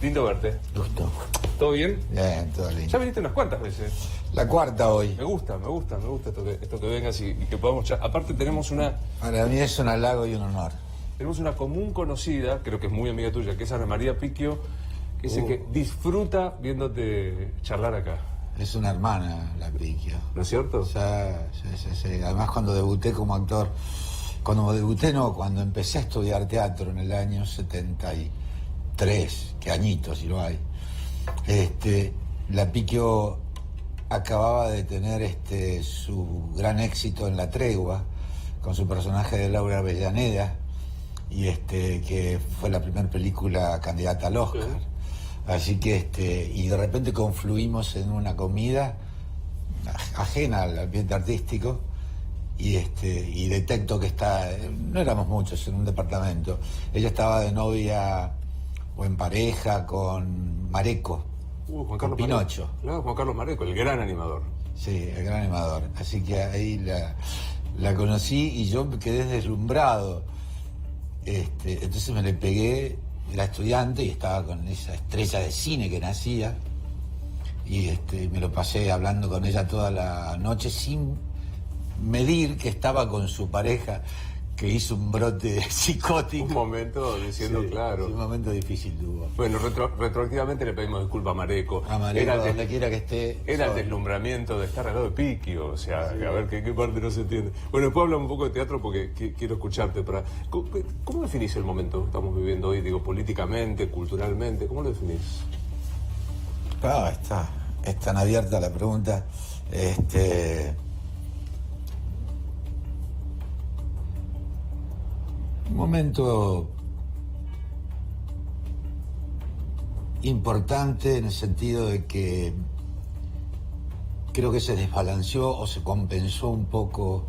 Lindo verte. Gusto. ¿Todo bien? Bien, todo lindo. Ya viniste unas cuantas veces. La cuarta hoy. Me gusta esto que vengas y que podamos... Aparte tenemos una Para mí es un halago y un honor. común conocida, creo que es muy amiga tuya, que es Ana María Picchio, que dice que disfruta viéndote charlar acá. Es una hermana, la Picchio. ¿No es cierto? Sí. Además, cuando debuté como actor, cuando empecé a estudiar teatro en el año 73, que añitos si lo hay, la Picchio acababa de tener su gran éxito en La Tregua, con su personaje de Laura Avellaneda, y que fue la primera película candidata al Oscar. Sí. Así que y de repente confluimos en una comida ajena al ambiente artístico, y detecto que no éramos muchos en un departamento. Ella estaba de novia o en pareja con Mareco, Juan Carlos Pinocho. Mareco. Claro, Juan Carlos Mareco, el gran animador. Sí, el gran animador. Así que ahí la conocí y yo me quedé deslumbrado. Entonces me le pegué, era estudiante y estaba con esa estrella de cine que nacía, y me lo pasé hablando con ella toda la noche sin medir que estaba con su pareja, que hizo un brote psicótico. Un momento diciendo, sí, claro. Sí, un momento difícil tuvo. Bueno, retroactivamente le pedimos disculpas a Mareco. A Mareco, donde quiera que esté. Era el deslumbramiento de estar al lado de Picchio, o sea, sí. A ver qué parte no se entiende. Bueno, después hablamos un poco de teatro porque quiero escucharte. ¿Cómo definís el momento que estamos viviendo hoy? Digo, políticamente, culturalmente, ¿cómo lo definís? Es tan abierta la pregunta. Un momento importante en el sentido de que creo que se desbalanceó o se compensó un poco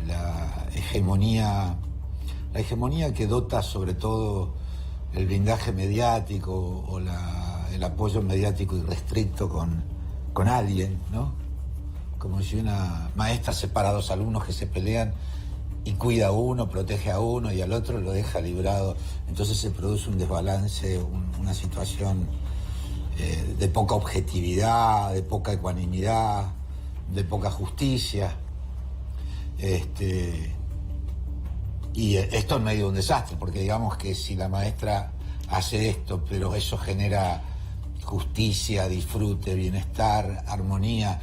la hegemonía que dota sobre todo el blindaje mediático o el apoyo mediático irrestricto con alguien, ¿no? Como si una maestra separa a dos alumnos que se pelean y cuida a uno, protege a uno y al otro lo deja librado. Entonces se produce un desbalance, una situación de poca objetividad, de poca ecuanimidad, de poca justicia. Y esto en medio de un desastre, porque digamos que si la maestra hace esto, pero eso genera justicia, disfrute, bienestar, armonía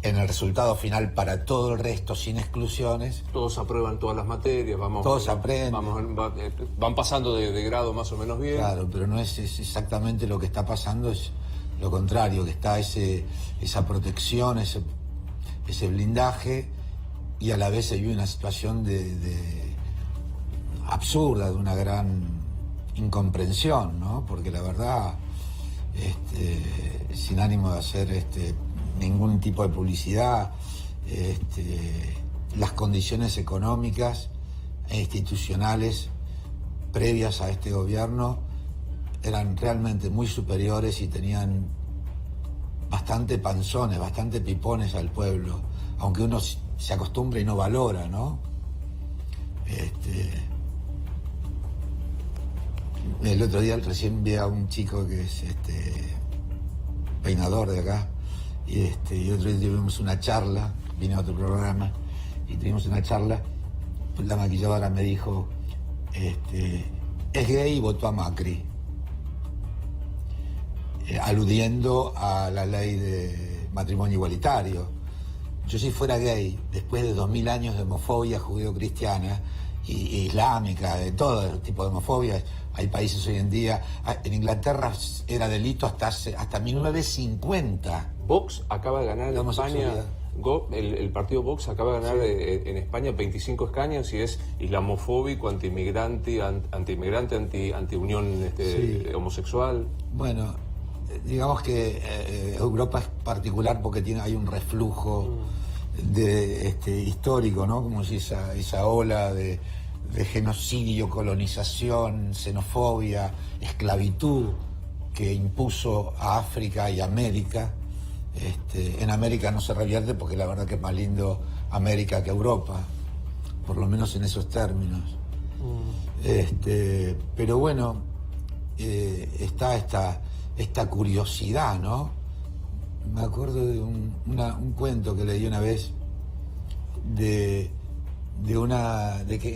en el resultado final para todo el resto, sin exclusiones. Todos aprueban todas las materias, todos aprenden. Van pasando de grado más o menos bien. Claro, pero no es exactamente lo que está pasando, es lo contrario, que está esa protección, ese blindaje, y a la vez se vive una situación absurda, de una gran incomprensión, ¿no? Porque la verdad, sin ánimo de hacer ningún tipo de publicidad, las condiciones económicas e institucionales previas a este gobierno eran realmente muy superiores y tenían bastante panzones, bastante pipones al pueblo, aunque uno se acostumbra y no valora, ¿no? El otro día recién vi a un chico que es peinador de acá, y otro día tuvimos una charla, vine a otro programa y tuvimos una charla. La maquilladora me dijo, es gay y votó a Macri, aludiendo a la ley de matrimonio igualitario. Yo, si fuera gay, después de 2000 años de homofobia judeo-cristiana y islámica, de todo tipo de homofobia, hay países hoy en día, en Inglaterra era delito hasta 1950. Vox acaba de ganar en España, el partido Vox acaba de ganar, sí, en España 25 escaños, y es islamofóbico, antiinmigrante, antiunión sí, homosexual. Bueno, digamos que Europa es particular porque hay un reflujo histórico, ¿no? Como si esa ola de genocidio, colonización, xenofobia, esclavitud que impuso a África y América. En América no se revierte porque la verdad que es más lindo América que Europa, por lo menos en esos términos. Pero bueno, está esta curiosidad, ¿no? Me acuerdo de un cuento que leí una vez en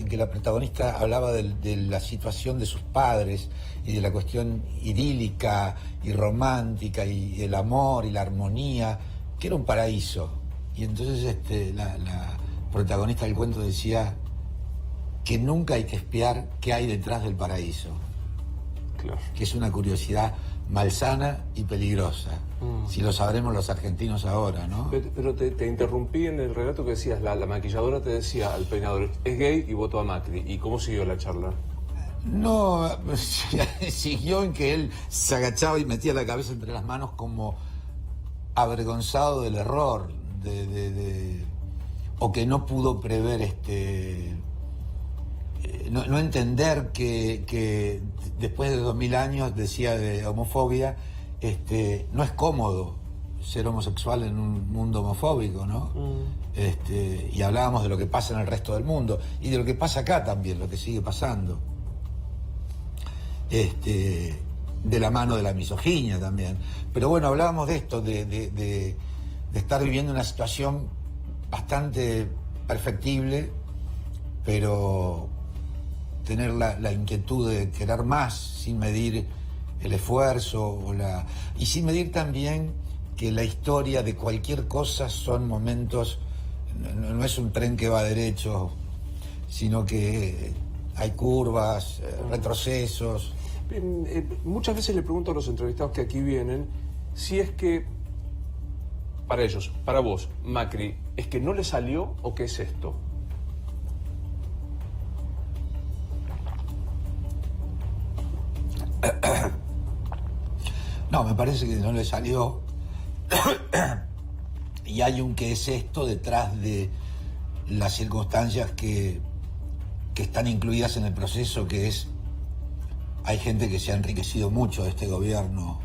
que la protagonista hablaba de la situación de sus padres y de la cuestión idílica y romántica y el amor y la armonía, que era un paraíso. Y entonces la protagonista del cuento decía que nunca hay que espiar qué hay detrás del paraíso. Claro. Que es una curiosidad malsana y peligrosa. Si lo sabremos los argentinos ahora, ¿no? Pero te interrumpí en el relato que decías, la maquilladora te decía al peinador, es gay y votó a Macri. ¿Y cómo siguió la charla? No, siguió en que él se agachaba y metía la cabeza entre las manos como avergonzado del error, o que no pudo prever no entender que después de 2000 años, decía, de homofobia, no es cómodo ser homosexual en un mundo homofóbico, ¿no? Y hablábamos de lo que pasa en el resto del mundo y de lo que pasa acá también, lo que sigue pasando. De la mano de la misoginia también. Pero bueno, hablábamos de esto, de estar viviendo una situación bastante perfectible, pero tener la inquietud de querer más sin medir el esfuerzo y sin medir también que la historia de cualquier cosa son momentos, no es un tren que va derecho, sino que hay curvas, retrocesos. Muchas veces le pregunto a los entrevistados que aquí vienen si es que para ellos, para vos, Macri, ¿es que no le salió o qué es esto? No, me parece que no le salió. Y hay un qué es esto detrás de las circunstancias que están incluidas en el proceso, que es, hay gente que se ha enriquecido mucho de este gobierno,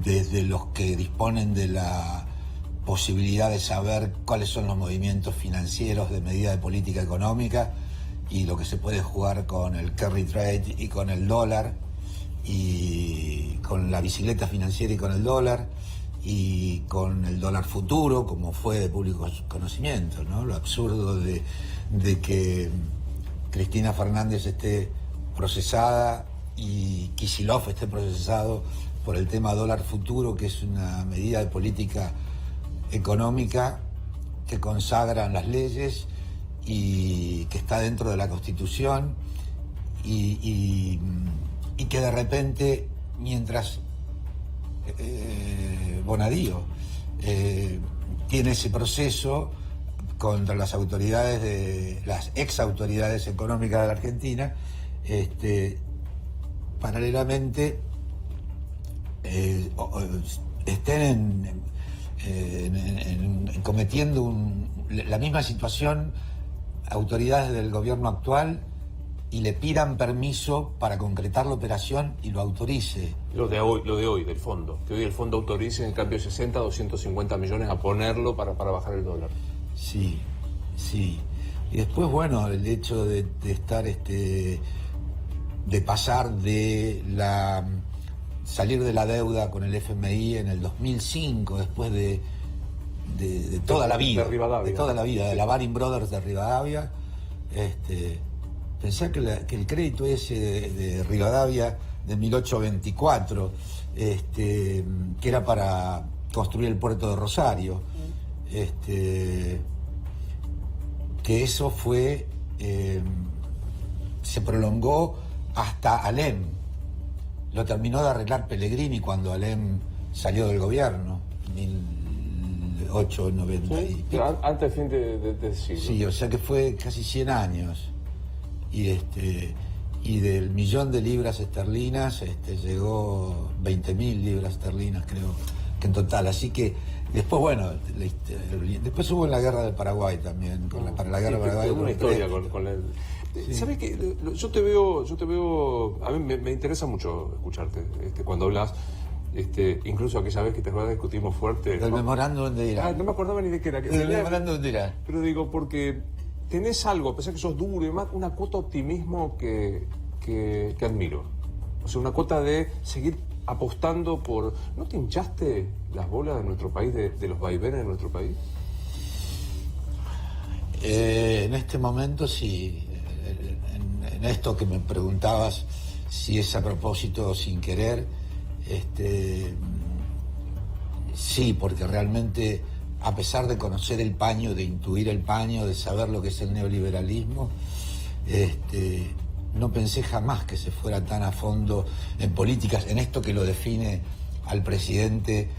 desde los que disponen de la posibilidad de saber cuáles son los movimientos financieros de medida de política económica y lo que se puede jugar con el carry trade y con el dólar y con la bicicleta financiera y con el dólar y con el dólar futuro, como fue de público conocimiento, ¿no? Lo absurdo de que Cristina Fernández esté procesada y Kicillof esté procesado por el tema dólar futuro, que es una medida de política económica que consagran las leyes y que está dentro de la Constitución y que de repente, mientras Bonadío tiene ese proceso contra las autoridades las ex autoridades económicas de la Argentina, paralelamente estén cometiendo la misma situación autoridades del gobierno actual y le pidan permiso para concretar la operación y lo autorice. Lo de hoy, del fondo. Que hoy el fondo autorice en cambio 60, 250 millones a ponerlo para bajar el dólar. Sí, sí. Y después, bueno, el hecho de estar, de pasar salir de la deuda con el FMI en el 2005, después de toda la vida. De Rivadavia. De toda la vida, de la Baring Brothers de Rivadavia. Pensé que el crédito ese de Rivadavia de 1824, que era para construir el puerto de Rosario, que eso fue, se prolongó hasta Alem. Lo terminó de arreglar Pellegrini cuando Alem salió del gobierno, 1890. Sí, antes del fin del siglo. Sí, o sea que fue casi 100 años. Y del 1.000.000 de libras esterlinas llegó 20.000 libras esterlinas, creo que en total. Así que después, bueno, después hubo la guerra del Paraguay también, para la guerra del Paraguay. Una historia con el... Sí. ¿Sabes qué? Yo te veo, a mí me interesa mucho escucharte cuando hablas, incluso aquella vez que te discutimos fuerte. Del memorándum de Irán. No me acordaba ni de qué era. Del memorándum de Irán. Pero digo, porque tenés algo, a pesar que sos duro y demás, una cuota de optimismo que que admiro. O sea, una cuota de seguir apostando por... ¿No te hinchaste las bolas de nuestro país, de los vaivenes de nuestro país? En este momento sí. En esto que me preguntabas, si es a propósito o sin querer, sí, porque realmente, a pesar de conocer el paño, de intuir el paño, de saber lo que es el neoliberalismo, no pensé jamás que se fuera tan a fondo en políticas, en esto que lo define al presidente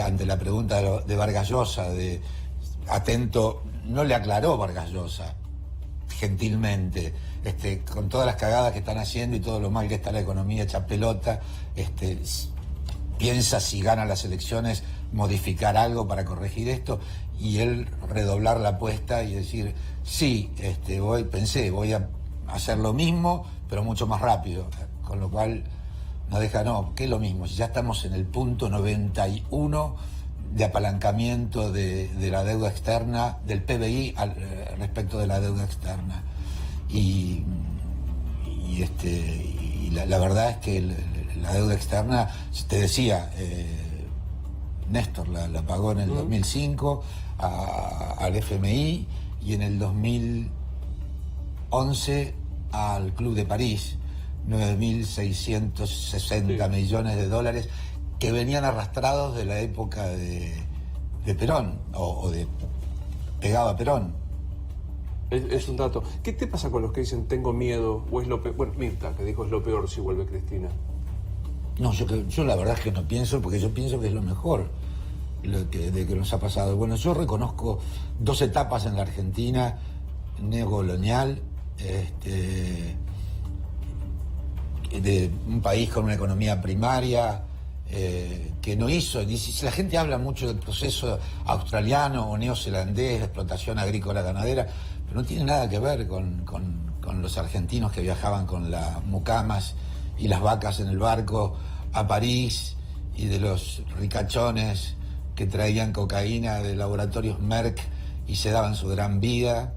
ante la pregunta de Vargas Llosa, de atento, no le aclaró Vargas Llosa, gentilmente, con todas las cagadas que están haciendo y todo lo mal que está la economía hecha pelota, piensa si gana las elecciones modificar algo para corregir esto, y él redoblar la apuesta y decir, sí, voy a hacer lo mismo, pero mucho más rápido, con lo cual no deja, ¿qué es lo mismo? Si ya estamos en el punto 91 de apalancamiento de la deuda externa, del PBI respecto de la deuda externa. Y la verdad es que la deuda externa, te decía, Néstor la pagó en el 2005 al FMI y en el 2011 al Club de París, 9.660 millones de dólares que venían arrastrados de la época de Perón o de pegado a Perón. Es un dato. ¿Qué te pasa con los que dicen tengo miedo o es lo peor? Bueno, Mirta, que dijo es lo peor si vuelve Cristina. No, yo la verdad es que no pienso, porque yo pienso que es lo mejor de que nos ha pasado. Bueno, yo reconozco dos etapas en la Argentina neocolonial, de un país con una economía primaria, que no hizo, la gente habla mucho del proceso australiano o neozelandés de explotación agrícola ganadera, pero no tiene nada que ver con los argentinos que viajaban con las mucamas y las vacas en el barco a París, y de los ricachones que traían cocaína de laboratorios Merck y se daban su gran vida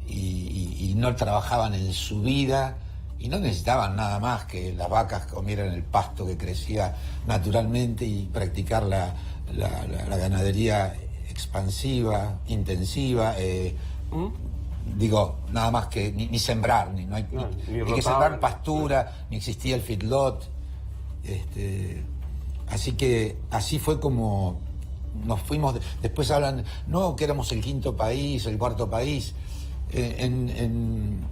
y no trabajaban en su vida y no necesitaban nada más que las vacas comieran el pasto que crecía naturalmente y practicar la ganadería expansiva, intensiva, digo, nada más que ni sembrar, ni que sembrar pastura, ni existía el feedlot. Así que así fue como nos fuimos. Después hablan, no, que éramos el quinto país, el cuarto país. En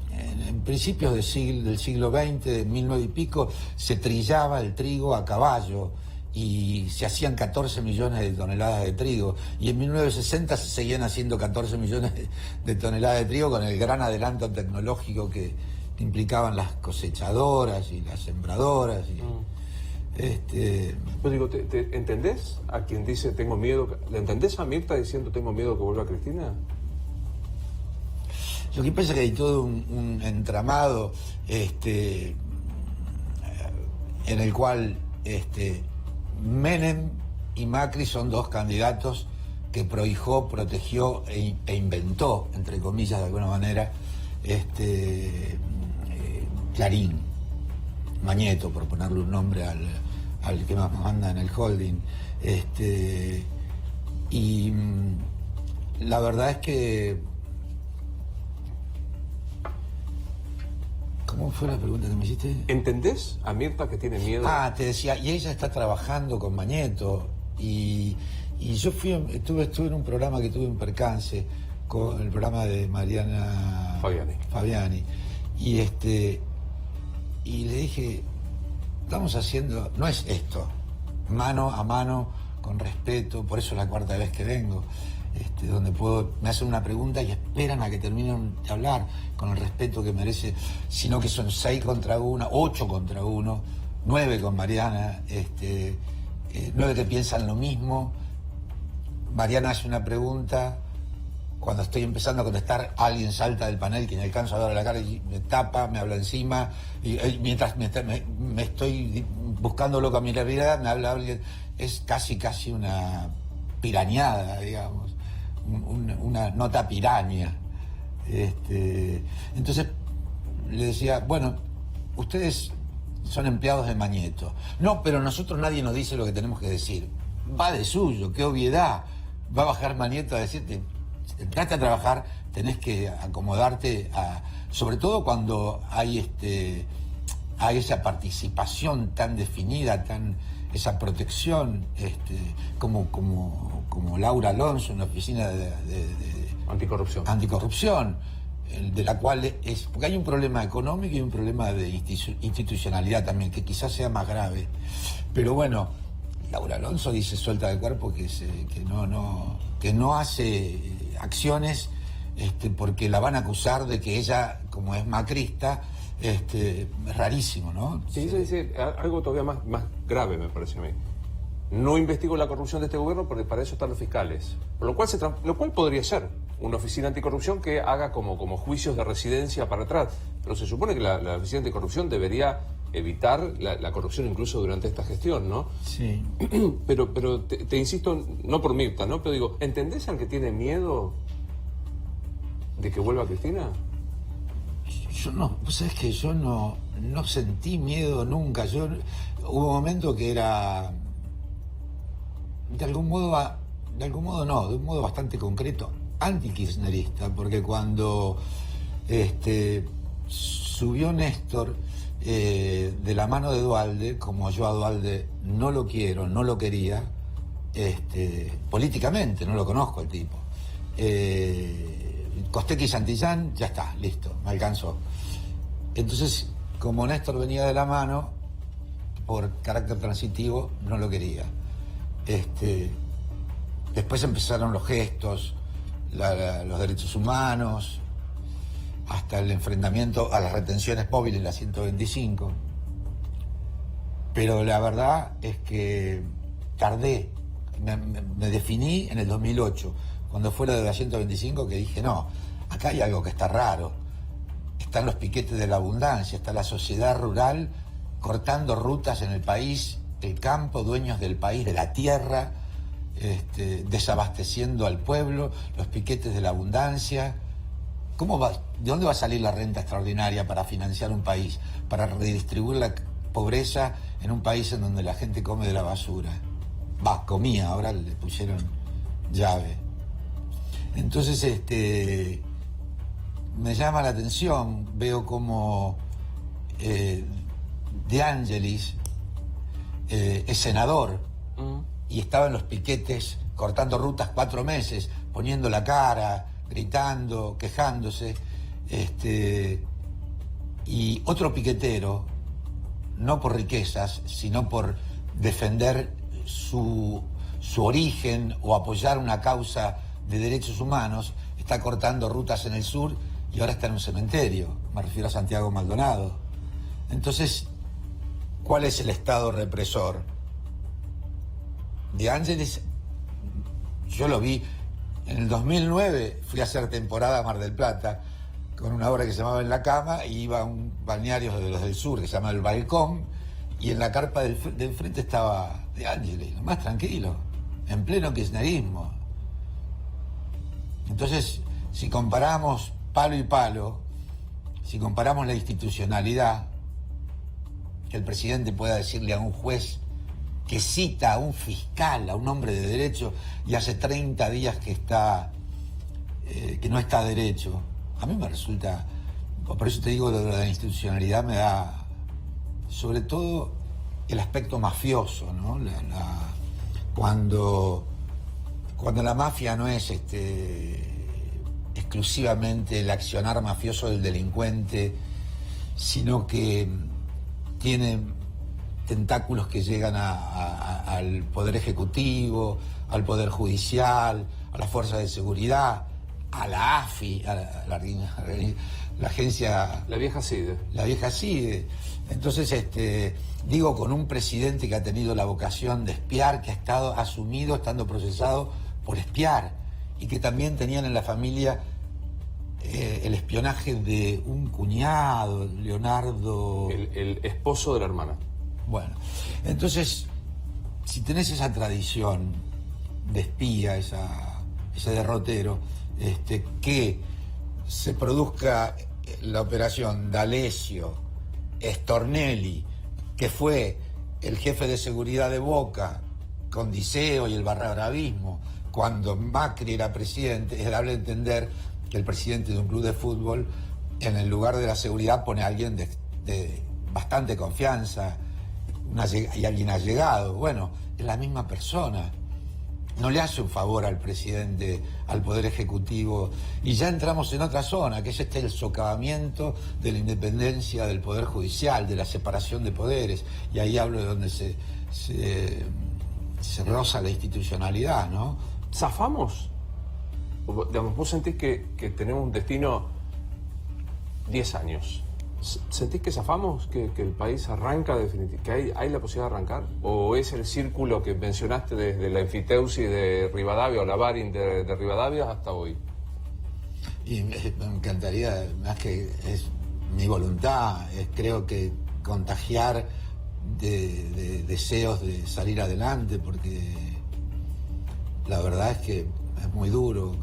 principios del siglo XX, de 1900 y pico, se trillaba el trigo a caballo y se hacían 14 millones de toneladas de trigo, y en 1960 se seguían haciendo 14 millones de toneladas de trigo, con el gran adelanto tecnológico que implicaban las cosechadoras y las sembradoras. Pues digo, ¿te entendés a quien dice tengo miedo? ¿Le entendés a Mirta diciendo tengo miedo que vuelva Cristina? Lo que pasa es que hay todo un entramado en el cual Menem y Macri son dos candidatos que prohijó, protegió e inventó, entre comillas de alguna manera, Clarín, Mañeto, por ponerle un nombre al que más manda en el holding. Y la verdad es que... ¿Cómo fue la pregunta que me hiciste? ¿Entendés a Mirta que tiene miedo? Te decía, y ella está trabajando con Mañeto, y yo estuve en un programa que tuve un percance, con el programa de Mariana Fabiani, y le dije, estamos haciendo, no es esto, mano a mano, con respeto, por eso es la cuarta vez que vengo, donde me hacen una pregunta y esperan a que terminen de hablar, con el respeto que merece, sino que son 6 contra 1, 8 contra 1, 9 con Mariana, 9 que piensan lo mismo. Mariana hace una pregunta, cuando estoy empezando a contestar, alguien salta del panel que ni alcanzo a ver la cara y me tapa, me habla encima, y mientras me estoy buscando loca mi realidad, me habla alguien. Es casi una pirañada, digamos, una nota piraña. Entonces le decía, bueno, ustedes son empleados de Mañeto. No, pero nosotros nadie nos dice lo que tenemos que decir. Va de suyo, qué obviedad. Va a bajar Mañeto a decirte, si entraste a trabajar, tenés que acomodarte a... Sobre todo cuando hay esa participación tan definida, esa protección, como Laura Alonso en la oficina de anticorrupción, de la cual porque hay un problema económico y un problema de institucionalidad también, que quizás sea más grave. Pero bueno, Laura Alonso dice suelta de cuerpo que no hace acciones porque la van a acusar de que ella, como es macrista, es rarísimo, ¿no? Sí, eso dice algo todavía más grave, me parece a mí. No investigo la corrupción de este gobierno porque para eso están los fiscales. Lo cual podría ser una oficina anticorrupción que haga como juicios de residencia para atrás. Pero se supone que la oficina anticorrupción debería evitar la corrupción incluso durante esta gestión, ¿no? Sí. Pero te insisto, no por Mirta, ¿no? Pero digo, ¿entendés al que tiene miedo de que vuelva Cristina? Yo no, vos sabés que yo no sentí miedo nunca. Hubo un momento que era, de algún modo no, de un modo bastante concreto, anti-kirchnerista, porque cuando subió Néstor de la mano de Duhalde, como yo a Duhalde no lo quiero, no lo quería, políticamente, no lo conozco el tipo. Costequi y Santillán, ya está, listo, me alcanzó. Entonces, como Néstor venía de la mano, por carácter transitivo, no lo quería. Después empezaron los gestos, los derechos humanos, hasta el enfrentamiento a las retenciones móviles, la 125. Pero la verdad es que tardé, me definí en el 2008, cuando fue de la 125, que dije, no, acá hay algo que está raro. Están los piquetes de la abundancia, está la sociedad rural cortando rutas en el país, el campo, dueños del país, de la tierra, desabasteciendo al pueblo, los piquetes de la abundancia. ¿De dónde va a salir la renta extraordinaria para financiar un país, para redistribuir la pobreza en un país en donde la gente come de la basura? Comía, ahora le pusieron llave. Entonces, me llama la atención, veo como De Angelis es senador y estaba en los piquetes cortando rutas 4 meses, poniendo la cara, gritando, quejándose, y otro piquetero, no por riquezas, sino por defender su origen o apoyar una causa de derechos humanos, está cortando rutas en el sur y ahora está en un cementerio. Me refiero a Santiago Maldonado. Entonces, ¿cuál es el estado represor? De Ángeles, yo lo vi en el 2009, fui a hacer temporada a Mar del Plata con una obra que se llamaba En la Cama, y iba a un balneario de los del sur que se llama El Balcón, y en la carpa del frente estaba De Ángeles, lo más tranquilo, en pleno kirchnerismo. Entonces, si comparamos palo y palo, si comparamos la institucionalidad, que el presidente pueda decirle a un juez que cita a un fiscal, a un hombre de derecho, y hace 30 días que no está derecho, a mí me resulta, por eso te digo, lo de la institucionalidad me da, sobre todo, el aspecto mafioso, ¿no? Cuando la mafia no es exclusivamente el accionar mafioso del delincuente, sino que tiene tentáculos que llegan al Poder Ejecutivo, al Poder Judicial, a las fuerzas de seguridad, a la AFI, la agencia... La vieja CIDE. La vieja CIDE. Entonces, digo, con un presidente que ha tenido la vocación de espiar, que ha estado asumido, estando procesado por espiar, y que también tenían en la familia el espionaje de un cuñado, Leonardo... El esposo de la hermana. Bueno, entonces, si tenés esa tradición de espía, ese derrotero, que se produzca la operación D'Alessio Stornelli, que fue el jefe de seguridad de Boca, con Diceo y el barrabravismo, cuando Macri era presidente, es darle a entender que el presidente de un club de fútbol, en el lugar de la seguridad, pone a alguien de bastante confianza y alguien allegado. Bueno, es la misma persona. No le hace un favor al presidente, al Poder Ejecutivo, y ya entramos en otra zona, que es el socavamiento de la independencia del Poder Judicial, de la separación de poderes, y ahí hablo de donde se roza la institucionalidad, ¿no? ¿Zafamos? Digamos, vos sentís que tenemos un destino 10 años. ¿Sentís que zafamos? ¿Que el país arranca definitivamente? ¿Que hay la posibilidad de arrancar? ¿O es el círculo que mencionaste desde la Enfiteusi de Rivadavia o la Barin de Rivadavia hasta hoy? Y me encantaría, más que es mi voluntad, creo que contagiar de deseos de salir adelante, porque la verdad es que es muy duro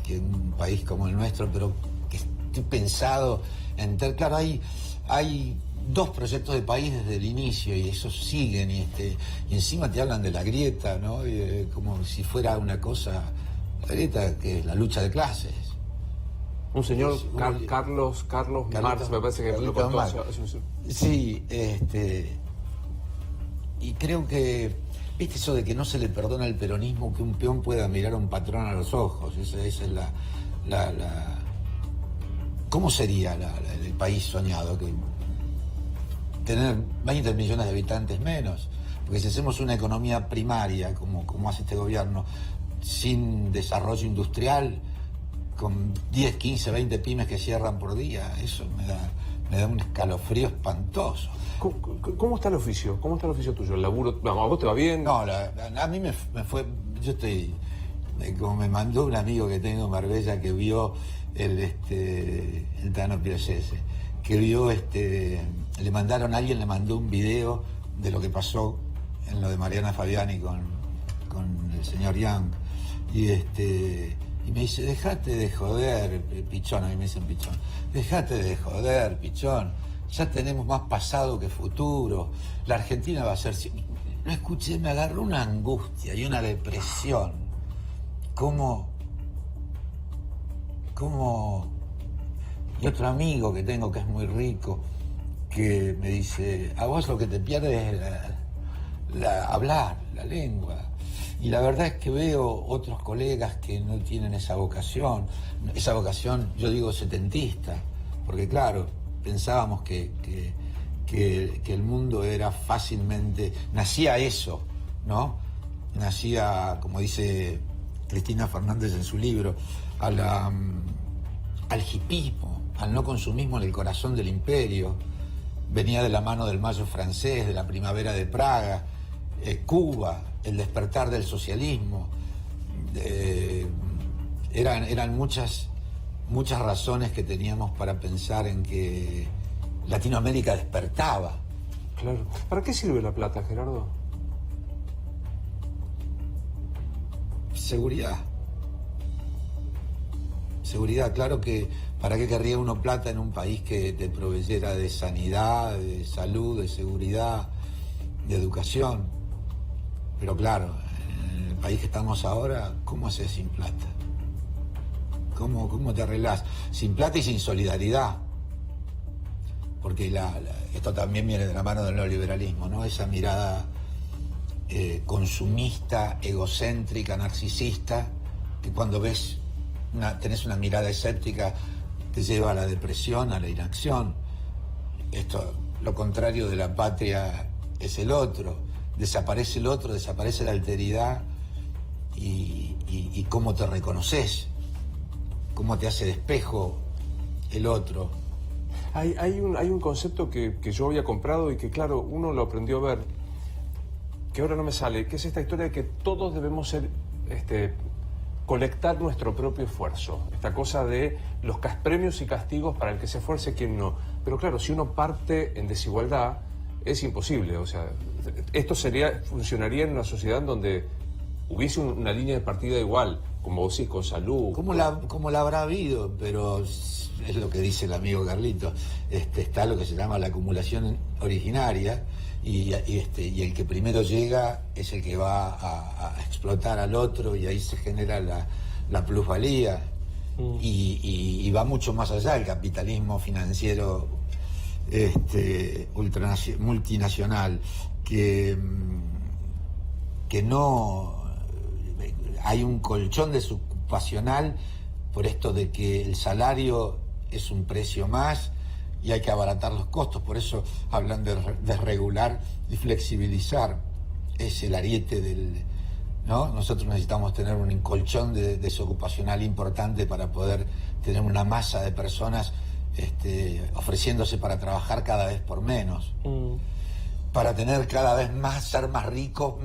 que un país como el nuestro, pero que esté pensado en... Claro, hay dos proyectos de país desde el inicio y esos siguen y encima te hablan de la grieta, ¿no? Como si fuera una cosa, la grieta que es la lucha de clases. Un señor, Carlos Marx, me parece que lo contó hace un... Sí, y creo que, ¿viste eso de que no se le perdona al peronismo que un peón pueda mirar a un patrón a los ojos? Esa es la ¿cómo sería el país soñado? Que tener 20 millones de habitantes menos, porque si hacemos una economía primaria, como hace este gobierno, sin desarrollo industrial, con 10, 15, 20 pymes que cierran por día, eso me da un escalofrío espantoso. ¿Cómo está el oficio? ¿Cómo está el oficio tuyo? ¿El laburo? ¿A vos te va bien? No, a mí me fue... Yo estoy... Como me mandó un amigo que tengo en Marbella que vio el Tano Piaggese, que vio alguien le mandó un video de lo que pasó en lo de Mariana Fabiani con el señor Young, y me dice, dejate de joder, pichón, a mí me dicen pichón, dejate de joder, pichón, ya tenemos más pasado que futuro, la Argentina va a ser... Lo escuché, me agarró una angustia y una depresión. ¿Cómo? Y otro amigo que tengo que es muy rico, que me dice, a vos lo que te pierdes es hablar, la lengua. Y la verdad es que veo otros colegas que no tienen esa vocación, yo digo setentista, porque claro, pensábamos que el mundo era fácilmente, nacía eso, ¿no? Nacía, como dice Cristina Fernández en su libro, al hipismo, al no consumismo en el corazón del imperio. Venía de la mano del Mayo francés, de la primavera de Praga, Cuba, el despertar del socialismo. Eran muchas razones que teníamos para pensar en que Latinoamérica despertaba. Claro. ¿Para qué sirve la plata, Gerardo? Seguridad, claro que ¿para qué querría uno plata en un país que te proveyera de sanidad, de salud, de seguridad, de educación? Pero claro, en el país que estamos ahora, ¿cómo haces sin plata? ¿Cómo te arreglás? Sin plata y sin solidaridad. Porque esto también viene de la mano del neoliberalismo, ¿no? Esa mirada consumista, egocéntrica, narcisista, que cuando tenés una mirada escéptica te lleva a la depresión, a la inacción. Lo contrario de la patria es el otro. Desaparece el otro, desaparece la alteridad y cómo te reconoces, cómo te hace de espejo el otro. Hay un concepto que yo había comprado y que, claro, uno lo aprendió a ver, que ahora no me sale, que es esta historia de que todos debemos colectar nuestro propio esfuerzo. Esta cosa de los premios y castigos para el que se esfuerce, quien no. Pero claro, si uno parte en desigualdad, es imposible. O sea, esto funcionaría en una sociedad en donde hubiese una línea de partida igual, como vos decís, con salud. ¿Cómo la habrá habido? Pero es lo que dice el amigo Carlito. Está lo que se llama la acumulación originaria y el que primero llega es el que va a explotar al otro y ahí se genera la plusvalía. Y va mucho más allá el capitalismo financiero multinacional, que no hay un colchón desocupacional por esto de que el salario es un precio más y hay que abaratar los costos. Por eso hablan de desregular y flexibilizar. Es el ariete del... ¿no? Nosotros necesitamos tener un colchón desocupacional importante para poder tener una masa de personas ofreciéndose para trabajar cada vez por menos. Para tener cada vez más, ser más ricos,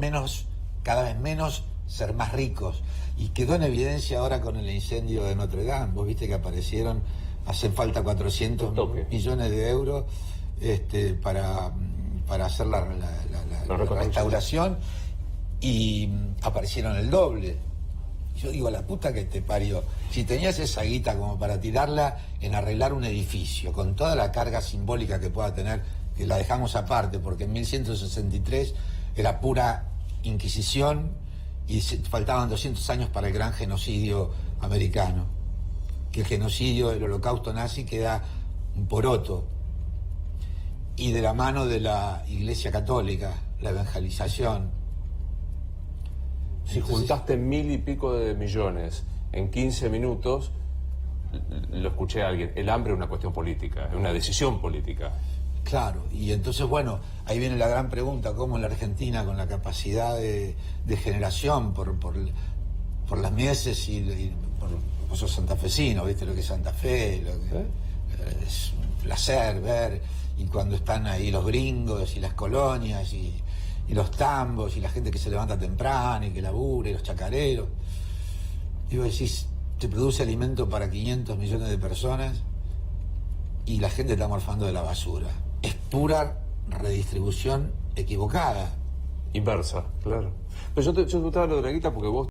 cada vez menos ser más ricos. Y quedó en evidencia ahora con el incendio de Notre Dame. Vos viste que aparecieron, hacen falta 400 millones de euros para hacer la restauración, y aparecieron el doble. Yo digo, la puta que te parió. Si tenías esa guita como para tirarla en arreglar un edificio, con toda la carga simbólica que pueda tener, que la dejamos aparte, porque en 1163 era pura Inquisición y faltaban 200 años para el gran genocidio americano. Que el genocidio, el holocausto nazi queda un poroto. Y de la mano de la Iglesia Católica, la evangelización. Si juntaste 1.000 y pico de millones en 15 minutos, lo escuché a alguien, el hambre es una cuestión política, es una decisión política. Claro, y entonces, bueno, ahí viene la gran pregunta, ¿cómo en la Argentina, con la capacidad de generación por las mieses y vos sos santafesino, viste lo que es Santa Fe, lo que es un placer ver, y cuando están ahí los gringos y las colonias y los tambos y la gente que se levanta temprano y que labura y los chacareros, y vos decís, te produce alimento para 500 millones de personas y la gente está morfando de la basura. Es pura redistribución equivocada. Inversa, claro. Pero yo te gustaba lo de la guita porque vos